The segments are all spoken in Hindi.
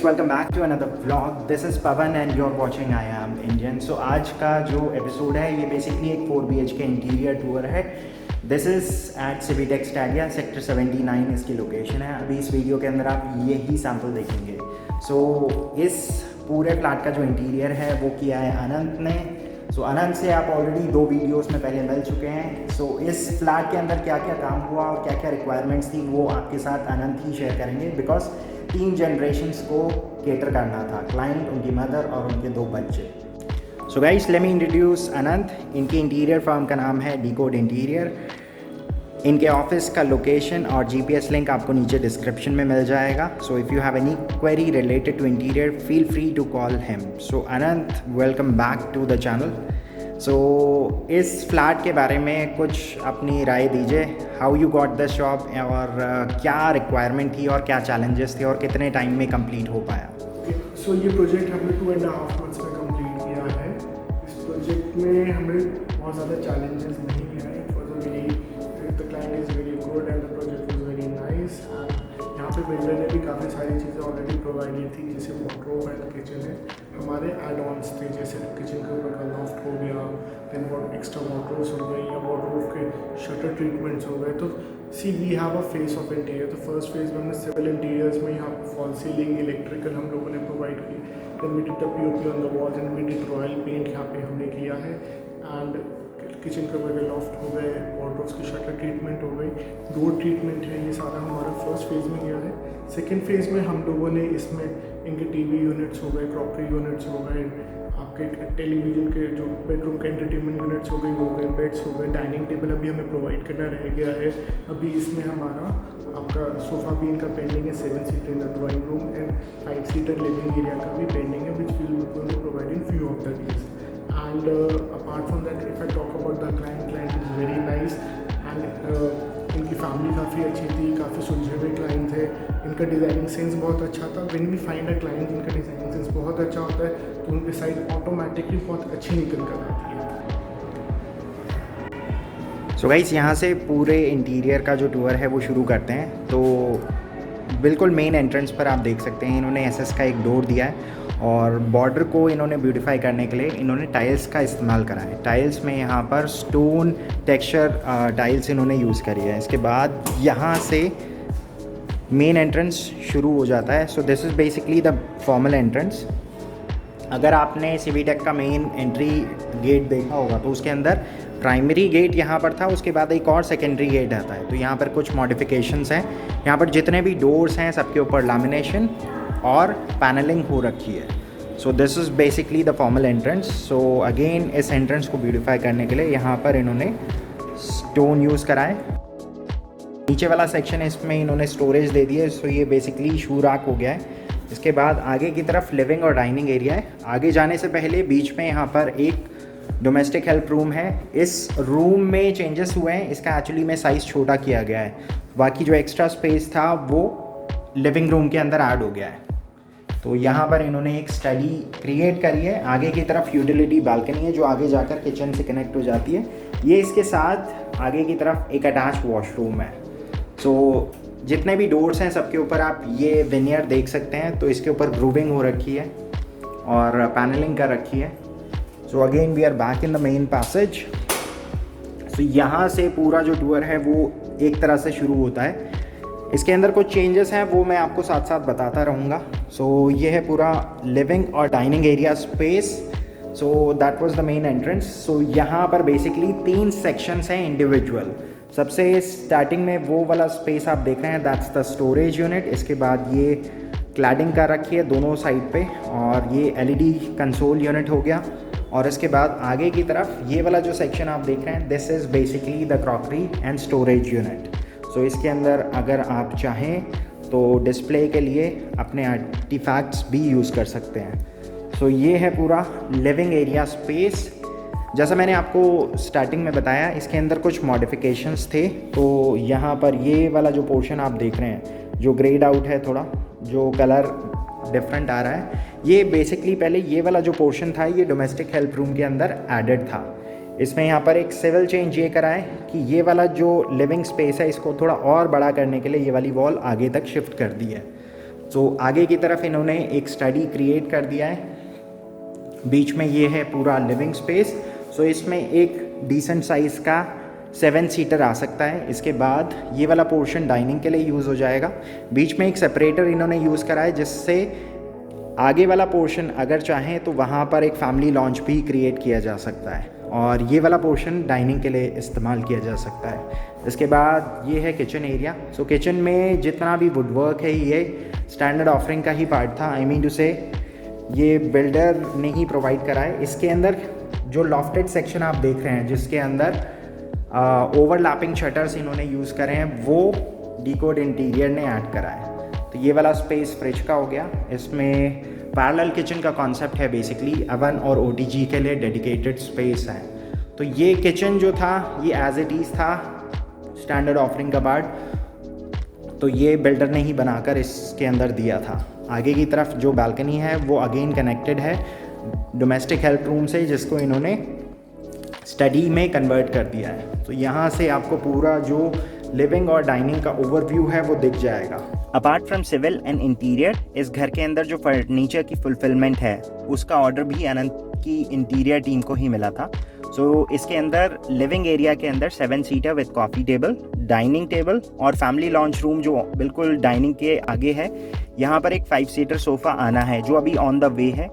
Welcome back to another vlog. This is Pavan and you are watching I am Indian. So आज का जो एपिसोड है ये बेसिकली एक 4 BHK इंटीरियर टूर है। This is at Civitech Stadia, sector 79 इसकी लोकेशन है। अभी इस वीडियो के अंदर आप यही सैम्पल देखेंगे। सो इस पूरे फ्लैट का जो इंटीरियर है वो किया है अनंत ने। सो अनंत से आप ऑलरेडी 2 वीडियोस में पहले मिल चुके हैं। सो इस फ्लैट के अंदर क्या क्या काम हुआ और क्या क्या रिक्वायरमेंट्स थी वो आपके साथ अनंत ही शेयर करेंगे, बिकॉज 3 जनरेशन्स को केटर करना था, क्लाइंट, उनकी मदर और उनके 2 बच्चे। So guys, let me introduce Anant. इनकी इंटीरियर फर्म का नाम है डिकोड इंटीरियर। इनके ऑफिस का लोकेशन और GPS लिंक आपको नीचे डिस्क्रिप्शन में मिल जाएगा। So if you have any query related to interior feel free to call him. So Anant, welcome back to the channel. सो इस फ्लैट के बारे में कुछ अपनी राय दीजिए। How you got this job और क्या रिक्वायरमेंट थी और क्या चैलेंजेस थे और कितने टाइम में कंप्लीट हो पाया? सो ये प्रोजेक्ट हमने 2.5 मंथ्स में कंप्लीट किया है। इस प्रोजेक्ट में हमें बहुत ज़्यादा चैलेंजेस नहीं है। The client is very good and the project is very nice. यहाँ पे बिल्डर ने भी काफ़ी सारी चीज़ें ऑलरेडी प्रोवाइड की थी, जैसे वार्डरोब एंड किचन है। हमारे एड ऑन्स थे, जैसे किचन के ऊपर का लॉफ्ट हो गया, देन एक्स्ट्रा वार्डरोब्स हो गए या वार्डरोब के शटर ट्रीटमेंट्स हो गए। तो see we have a phase of interior. तो फर्स्ट फेज में हमने सिविल इंटीरियर्स में यहाँ पे फॉल सीलिंग, इलेक्ट्रिकल हम लोगों ने प्रोवाइड की। Then we did the POP on the walls and we did royal paint यहाँ पे हमने किया है। एंड किचन के ऊपर लॉफ्ट हो गए, वार्डरोब्स की शटर ट्रीटमेंट हो गई, डोर ट्रीटमेंट है, ये सारा हमारा फर्स्ट फेज़ में किया है। सेकेंड फेज़ में हम लोगों ने इसमें इनके TV यूनिट्स हो गए, क्रॉकरी यूनिट्स हो गए, आपके टेलीविज़न के जो बेडरूम के एंटरटेनमेंट यूनिट्स हो गए, वो गए, बेड्स हो गए, डाइनिंग टेबल अभी हमें प्रोवाइड करना रह गया है। अभी इसमें हमारा आपका सोफ़ा भी इनका पेंडिंग है, 7 seater in the drawing room and 5 seater living area का भी पेंडिंग है, which will be provide in few of the days. And apart from that, if I talk about the client is very nice and इनकी फैमिली काफ़ी अच्छी थी, काफ़ी सुलझे हुए क्लाइंट थे, इनका डिज़ाइनिंग सेंस बहुत अच्छा था। When we find a client जिनका डिज़ाइनिंग सेंस बहुत अच्छा होता है तो उनकी साइड ऑटोमेटिकली बहुत अच्छी निकल कर आती है। सो गाइस, यहाँ से पूरे इंटीरियर का जो टूर है वो शुरू करते हैं। तो बिल्कुल मेन एंट्रेंस पर आप देख सकते हैं इन्होंने SS का एक डोर दिया है और बॉर्डर को इन्होंने ब्यूटीफाई करने के लिए इन्होंने टाइल्स का इस्तेमाल करा है। टाइल्स में यहाँ पर स्टोन टेक्सचर टाइल्स इन्होंने यूज़ करी है। इसके बाद यहाँ से मेन एंट्रेंस शुरू हो जाता है। So this is basically the formal entrance. अगर आपने सिवीटेक का मेन एंट्री गेट देखा होगा तो उसके अंदर प्राइमरी गेट यहाँ पर था, उसके बाद एक और सेकेंडरी गेट आता है। तो यहाँ पर कुछ मॉडिफिकेशंस हैं। यहाँ पर जितने भी डोर्स हैं सबके ऊपर लैमिनेशन और पैनलिंग हो रखी है। So this is basically the formal entrance. So again इस एंट्रेंस को ब्यूटीफाई करने के लिए यहाँ पर इन्होंने स्टोन यूज़ करा है। नीचे वाला सेक्शन है, इसमें इन्होंने स्टोरेज दे दी है। सो ये बेसिकली शू रैक हो गया है। इसके बाद आगे की तरफ लिविंग और डाइनिंग एरिया है। आगे जाने से पहले बीच में यहाँ पर एक डोमेस्टिक हेल्प रूम है। इस रूम में चेंजेस हुए हैं, इसका एक्चुअली में साइज़ छोटा किया गया है। बाकी जो एक्स्ट्रा स्पेस था वो लिविंग रूम के अंदर ऐड हो गया है। तो यहाँ पर इन्होंने एक स्टडी क्रिएट करी है। आगे की तरफ यूटिलिटी बालकनी है जो आगे जाकर किचन से कनेक्ट हो जाती है। ये इसके साथ आगे की तरफ एक अटैच वॉशरूम है। सो जितने भी डोर्स हैं सबके ऊपर आप ये विनियर देख सकते हैं। तो इसके ऊपर ग्रूविंग हो रखी है और पैनलिंग कर रखी है। So again we are back in the main passage. So यहाँ से पूरा जो टूर है वो एक तरह से शुरू होता है। इसके अंदर कुछ चेंजेस हैं वो मैं आपको साथ साथ बताता रहूँगा। सो ये है पूरा लिविंग और dining area space. So that was the main entrance. So यहाँ पर बेसिकली 3 सेक्शंस हैं इंडिविजुअल। सबसे स्टार्टिंग में वो वाला स्पेस आप देख रहे हैं, दैट्स द स्टोरेज यूनिट। इसके बाद ये क्लैडिंग कर रखी है दोनों साइड पे और ये LED कंसोल यूनिट हो गया। और इसके बाद आगे की तरफ ये वाला जो सेक्शन आप देख रहे हैं, this is basically the crockery and storage unit. So इसके अंदर अगर आप चाहें तो डिस्प्ले के लिए अपने आर्टिफैक्ट्स भी यूज़ कर सकते हैं। सो ये है पूरा लिविंग एरिया स्पेस। जैसा मैंने आपको स्टार्टिंग में बताया, इसके अंदर कुछ मॉडिफिकेशंस थे। तो यहाँ पर ये वाला जो पोर्शन आप देख रहे हैं जो ग्रेड आउट है, थोड़ा जो कलर डिफरेंट आ रहा है, ये बेसिकली पहले ये वाला जो पोर्शन था ये डोमेस्टिक हेल्प रूम के अंदर एडेड था। इसमें यहाँ पर एक सिविल चेंज ये करा है कि ये वाला जो लिविंग स्पेस है इसको थोड़ा और बड़ा करने के लिए ये वाली वॉल आगे तक शिफ्ट कर दी है। सो आगे की तरफ इन्होंने एक स्टडी क्रिएट कर दिया है, बीच में ये है पूरा लिविंग स्पेस। सो इसमें एक डिसेंट साइज़ का 7 सीटर आ सकता है। इसके बाद ये वाला पोर्शन डाइनिंग के लिए यूज़ हो जाएगा। बीच में एक सेपरेटर इन्होंने यूज़ करा है, जिससे आगे वाला पोर्शन अगर चाहें तो वहाँ पर एक फैमिली लॉन्च भी क्रिएट किया जा सकता है, और ये वाला पोर्शन डाइनिंग के लिए इस्तेमाल किया जा सकता है। इसके बाद ये है किचन एरिया। सो किचन में जितना भी वुड वर्क है ये स्टैंडर्ड ऑफरिंग का ही पार्ट था। आई मीन टू से ये बिल्डर ने ही प्रोवाइड करा है। इसके अंदर जो लॉफ्टेड सेक्शन आप देख रहे हैं, जिसके अंदर ओवरलैपिंग शटर्स इन्होंने यूज़ करे हैं, वो डीकोड इंटीरियर ने ऐड करा है। तो ये वाला स्पेस फ्रिज का हो गया। इसमें पैरेलल किचन का कॉन्सेप्ट है, बेसिकली अवन और ओटीजी के लिए डेडिकेटेड स्पेस है। तो ये किचन जो था ये एज इट इज़ था स्टैंडर्ड ऑफरिंग का पार्ट, तो ये बिल्डर ने ही बनाकर इसके अंदर दिया था। आगे की तरफ जो बालकनी है वो अगेन कनेक्टेड है डोमेस्टिक हेल्प रूम से, जिसको इन्होंने स्टडी में कन्वर्ट कर दिया है। तो यहाँ से आपको पूरा जो लिविंग और डाइनिंग का ओवरव्यू है वो दिख जाएगा। Apart from civil and interior, इस घर के अंदर जो फर्नीचर की फुलफिलमेंट है उसका ऑर्डर भी अनंत की इंटीरियर टीम को ही मिला था। सो इसके अंदर लिविंग एरिया के अंदर 7 seater with coffee table, dining table और फैमिली लॉन्च रूम जो बिल्कुल डाइनिंग के आगे है। यहाँ पर एक 5 सीटर सोफ़ा आना है जो अभी ऑन द वे है।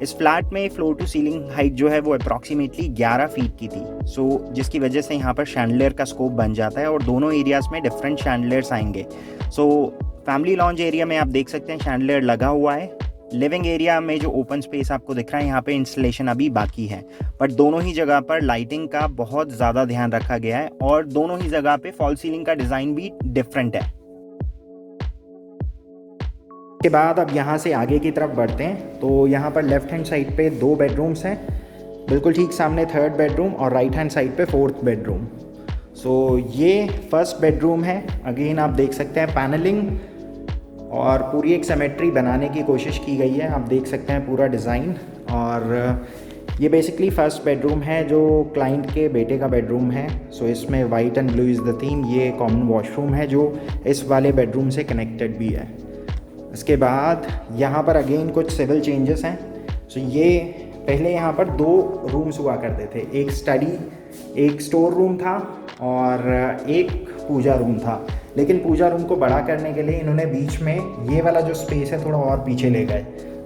इस फ्लैट में फ्लोर टू सीलिंग हाइट जो है वो अप्रॉक्सीमेटली 11 फीट की थी। सो जिसकी वजह से यहाँ पर शैंडलियर का स्कोप बन जाता है और दोनों एरियाज़ में डिफरेंट शैंडलियर्स आएंगे। सो फैमिली लॉन्च एरिया में आप देख सकते हैं शैंडलियर लगा हुआ है। लिविंग एरिया में जो ओपन स्पेस आपको दिख रहा है यहाँ पे इंस्टॉलेशन अभी बाकी है, बट दोनों ही जगह पर लाइटिंग का बहुत ज़्यादा ध्यान रखा गया है और दोनों ही जगह पे फॉल सीलिंग का डिज़ाइन भी डिफरेंट है। के बाद अब यहाँ से आगे की तरफ बढ़ते हैं। तो यहाँ पर लेफ्ट हैंड साइड पे 2 बेडरूम्स हैं, बिल्कुल ठीक सामने 3rd बेडरूम और राइट हैंड साइड पे 4th बेडरूम। सो ये फर्स्ट बेडरूम है। अगेन आप देख सकते हैं पैनलिंग और पूरी एक सिमेट्री बनाने की कोशिश की गई है। आप देख सकते हैं पूरा डिज़ाइन। और ये बेसिकली फर्स्ट बेडरूम है जो क्लाइंट के बेटे का बेडरूम है। सो इसमें white and blue is the theme. ये कॉमन वॉशरूम है जो इस वाले बेडरूम से कनेक्टेड भी है। इसके बाद यहाँ पर अगेन कुछ सिविल चेंजेस हैं। सो ये पहले यहाँ पर 2 रूम्स हुआ करते थे, एक स्टडी, एक स्टोर रूम था और एक पूजा रूम था। लेकिन पूजा रूम को बड़ा करने के लिए इन्होंने बीच में ये वाला जो स्पेस है थोड़ा और पीछे ले गए,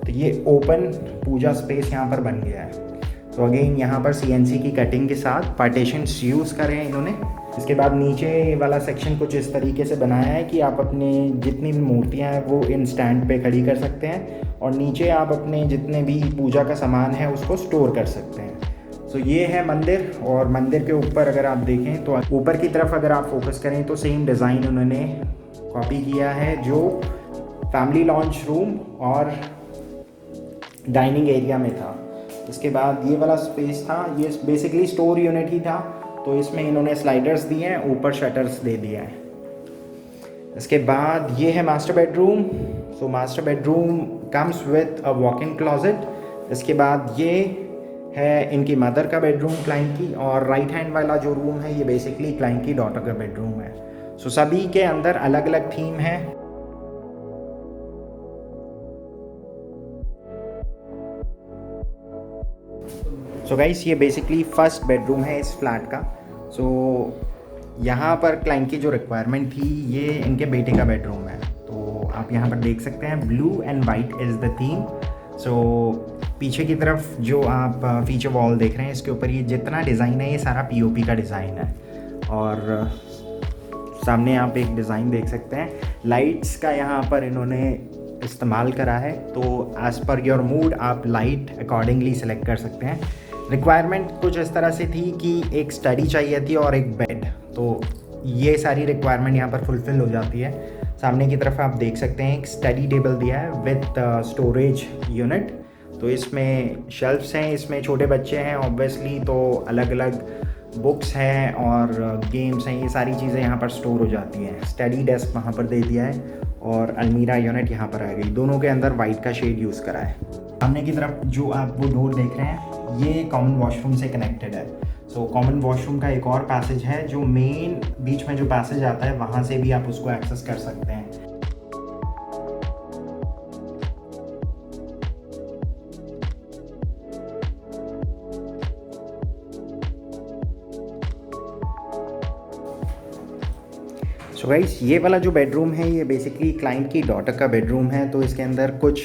तो ये ओपन पूजा स्पेस यहाँ पर बन गया है। तो अगेन यहाँ पर CNC की कटिंग के साथ पार्टीशंस यूज़ करे हैं इन्होंने। इसके बाद नीचे वाला सेक्शन कुछ इस तरीके से बनाया है कि आप अपने जितनी भी मूर्तियाँ हैं वो इन स्टैंड पे खड़ी कर सकते हैं और नीचे आप अपने जितने भी पूजा का सामान है उसको स्टोर कर सकते हैं। तो ये है मंदिर, और मंदिर के ऊपर अगर आप देखें तो ऊपर की तरफ अगर आप फोकस करें तो सेम डिज़ाइन उन्होंने कॉपी किया है जो फैमिली लॉन्च रूम और डाइनिंग एरिया में था। इसके बाद ये वाला स्पेस था, ये बेसिकली स्टोर यूनिट ही था, तो इसमें इन्होंने स्लाइडर्स दिए हैं, ऊपर शटर्स दे दिए हैं। इसके बाद ये है master bedroom. So master bedroom comes with a walk in closet. इसके बाद ये है इनकी मदर का बेडरूम क्लाइंट की, और राइट हैंड वाला जो रूम है ये बेसिकली क्लाइंट की डॉटर का बेडरूम है। सो सभी के अंदर अलग अलग थीम है। सो गाइस ये बेसिकली फर्स्ट बेडरूम है इस फ्लैट का। सो यहाँ पर क्लाइंट की जो रिक्वायरमेंट थी, ये इनके बेटे का बेडरूम है। तो आप यहाँ पर देख सकते हैं blue and white is the theme. So पीछे की तरफ जो आप फीचर वॉल देख रहे हैं, इसके ऊपर ये जितना डिज़ाइन है ये सारा POP का डिज़ाइन है। और सामने आप एक डिज़ाइन देख सकते हैं, लाइट्स का यहाँ पर इन्होंने इस्तेमाल करा है। तो एज़ पर योर मूड आप लाइट अकॉर्डिंगली सेलेक्ट कर सकते हैं। रिक्वायरमेंट कुछ इस तरह से थी कि एक स्टडी चाहिए थी और एक बेड, तो ये सारी रिक्वायरमेंट यहाँ पर फुलफ़िल हो जाती है। सामने की तरफ आप देख सकते हैं एक स्टडी टेबल दिया है विथ स्टोरेज यूनिट। तो इसमें शेल्फ्स हैं, इसमें छोटे बच्चे हैं ऑब्वियसली, तो अलग अलग बुक्स हैं और गेम्स हैं, ये सारी चीज़ें यहाँ पर स्टोर हो जाती हैं। स्टडी डेस्क वहाँ पर दे दिया है और अलमीरा यूनिट यहाँ पर आ गई। दोनों के अंदर वाइट का शेड यूज़ करा है। सामने की तरफ जो आप वो डोर देख रहे हैं ये कॉमन वॉशरूम से कनेक्टेड है। सो कॉमन वॉशरूम का एक और पैसेज है जो मेन बीच में जो पैसेज आता है वहाँ से भी आप उसको एक्सेस कर सकते हैं। सो गाइस, ये वाला जो बेडरूम है ये बेसिकली क्लाइंट की डॉटर का बेडरूम है। तो इसके अंदर कुछ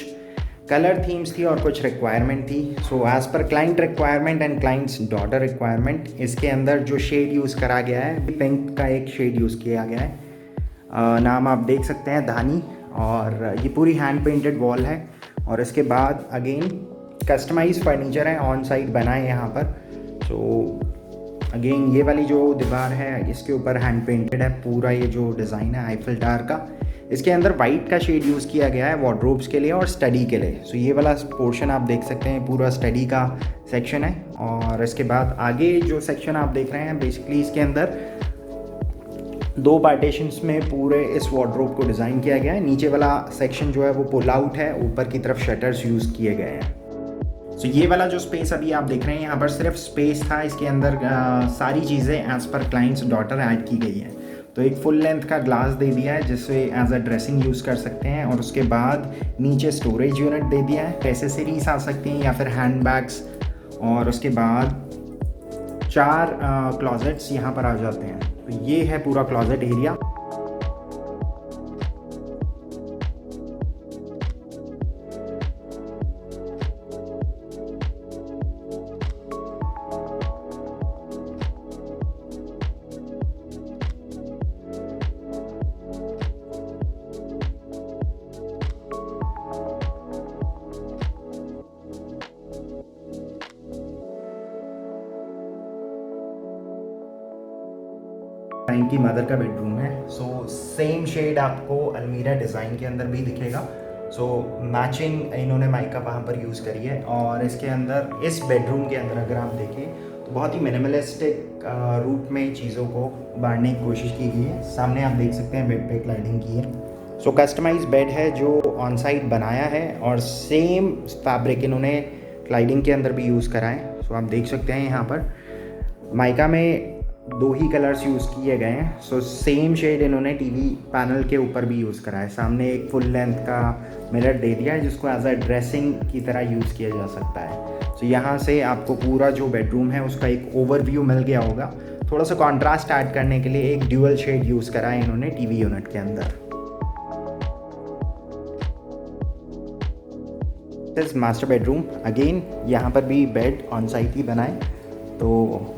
कलर थीम्स थी और कुछ रिक्वायरमेंट थी। So as per client requirement and clients daughter requirement, इसके अंदर जो शेड यूज़ करा गया है पिंक का एक शेड यूज़ किया गया है। नाम आप देख सकते हैं धानी, और ये पूरी हैंड पेंटेड वॉल है। और इसके बाद अगेन कस्टमाइज फर्नीचर है ऑन साइट बना है यहाँ पर। सो अगेन ये वाली जो दीवार है इसके ऊपर हैंड पेंटेड है पूरा ये जो डिज़ाइन है आईफिल टावर का। इसके अंदर वाइट का शेड यूज़ किया गया है वार्डरोब्स के लिए और स्टडी के लिए। सो ये वाला पोर्शन आप देख सकते हैं पूरा स्टडी का सेक्शन है। और इसके बाद आगे जो सेक्शन आप देख रहे हैं बेसिकली इसके अंदर 2 पार्टीशंस में पूरे इस वार्डरोब को डिज़ाइन किया गया है। नीचे वाला सेक्शन जो है वो पुल आउट है, ऊपर की तरफ शटर्स यूज़ किए गए हैं। सो ये वाला जो स्पेस अभी आप देख रहे हैं यहाँ पर सिर्फ स्पेस था, इसके अंदर सारी चीज़ें as per clients daughter add की गई है। तो एक फुल लेंथ का ग्लास दे दिया है जिससे एज अ ड्रेसिंग यूज़ कर सकते हैं। और उसके बाद नीचे स्टोरेज यूनिट दे दिया है, एसेसरीज आ सकती हैं या फिर हैंड बैग्स। और उसके बाद 4 क्लॉजेट्स यहाँ पर आ जाते हैं। तो ये है पूरा क्लॉजेट एरिया। क्लाइंट की मदर का बेडरूम है। सो सेम शेड आपको अलमीरा डिज़ाइन के अंदर भी दिखेगा। सो मैचिंग इन्होंने माइका वहाँ पर यूज़ करी है। और इसके अंदर इस बेडरूम के अंदर अगर आप देखें तो बहुत ही मिनिमलिस्टिक रूप में चीज़ों को बांटने की कोशिश की गई है। सामने आप देख सकते हैं बेड पे क्लाइडिंग की है। सो कस्टमाइज बेड है जो ऑन साइट बनाया है और सेम फैब्रिक इन्होंने क्लाइडिंग के अंदर भी यूज़ करा है। सो आप देख सकते हैं यहाँ पर माइका में 2 ही कलर्स यूज़ किए गए हैं। सो सेम शेड इन्होंने टीवी पैनल के ऊपर भी यूज़ करा है। सामने एक फुल लेंथ का मिरर दे दिया है जिसको एज अ ड्रेसिंग की तरह यूज़ किया जा सकता है। सो यहाँ से आपको पूरा जो बेडरूम है उसका एक ओवरव्यू मिल गया होगा। थोड़ा सा कॉन्ट्रास्ट ऐड करने के लिए एक ड्यूअल शेड यूज़ करा है इन्होंने टीवी यूनिट के अंदर। दिस मास्टर बेडरूम, अगेन यहाँ पर भी बेड ऑन साइट ही बनाए। तो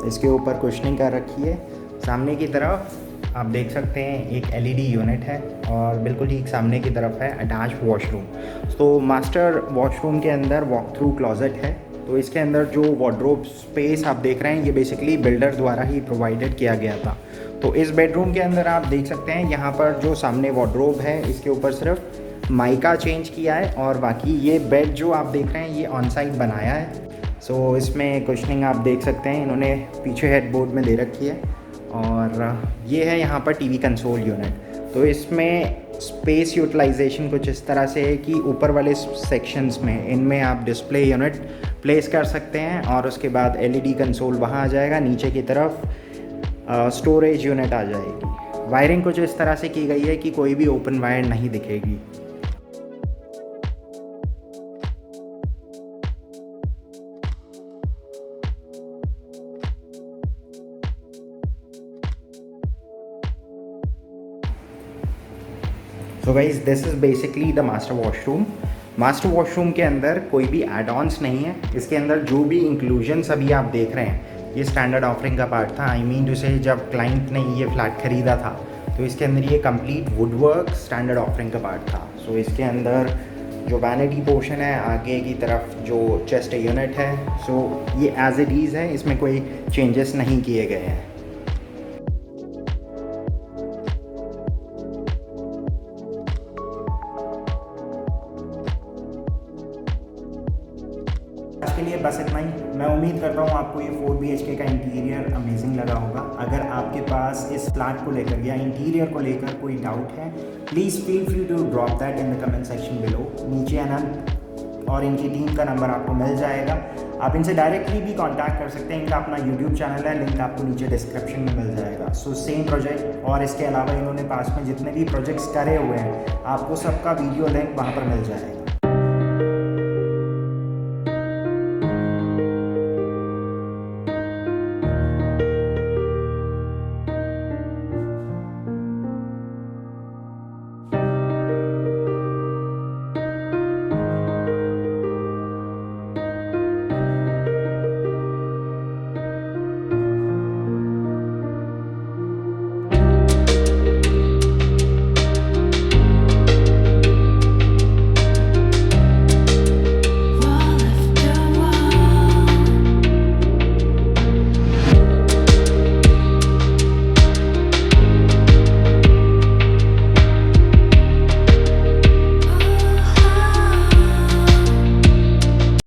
इसके ऊपर कुशनिंग कर रखी है। सामने की तरफ आप देख सकते हैं एक एलईडी यूनिट है और बिल्कुल ठीक सामने की तरफ है अटैच वॉशरूम। तो मास्टर वॉशरूम के अंदर वॉक थ्रू क्लॉजेट है। तो इसके अंदर जो वार्डरोब स्पेस आप देख रहे हैं ये बेसिकली बिल्डर द्वारा ही प्रोवाइडेड किया गया था। तो इस बेडरूम के अंदर आप देख सकते हैं यहाँ पर जो सामने वार्डरोब है इसके ऊपर सिर्फ माइका चेंज किया है और बाकी ये बेड जो आप देख रहे हैं ये ऑन साइट बनाया है। सो इसमें कुशनिंग आप देख सकते हैं इन्होंने पीछे हेडबोर्ड में दे रखी है। और ये है यहाँ पर टीवी कंसोल यूनिट। तो इसमें स्पेस यूटिलाइजेशन कुछ इस तरह से है कि ऊपर वाले सेक्शंस में इनमें आप डिस्प्ले यूनिट प्लेस कर सकते हैं और उसके बाद एलईडी कंसोल वहाँ आ जाएगा। नीचे की तरफ स्टोरेज यूनिट आ जाएगी। वायरिंग कुछ इस तरह से की गई है कि कोई भी ओपन वायर नहीं दिखेगी। So guys, this is basically the master washroom. Master washroom के अंदर कोई भी एड ऑन्स नहीं है। इसके अंदर जो भी इंक्लूजन्स अभी आप देख रहे हैं ये स्टैंडर्ड ऑफरिंग का पार्ट था। आई मीन टू से जब क्लाइंट ने ये फ्लैट ख़रीदा था तो इसके अंदर ये कंप्लीट वुडवर्क स्टैंडर्ड ऑफरिंग का पार्ट था। सो इसके अंदर जो वैनिटी पोर्शन है आगे की तरफ जो चेस्ट यूनिट है सो ये एज इट इज़ है, इसमें कोई चेंजेस नहीं किए गए हैं। आज के लिए बस इतना ही। मैं उम्मीद करता हूँ आपको ये 4 BHK का इंटीरियर अमेजिंग लगा होगा। अगर आपके पास इस फ्लैट को लेकर या इंटीरियर को लेकर कोई डाउट है please feel free to drop that in the comment section below. नीचे अनंत और इनकी टीम का नंबर आपको मिल जाएगा। आप इनसे डायरेक्टली भी कांटेक्ट कर सकते हैं। इनका अपना यूट्यूब चैनल है, लिंक आपको नीचे डिस्क्रिप्शन में मिल जाएगा। सो सेम प्रोजेक्ट और इसके अलावा इन्होंने पास में जितने भी प्रोजेक्ट्स करे हुए हैं आपको सबका वीडियो लिंक वहाँ पर मिल जाएगा।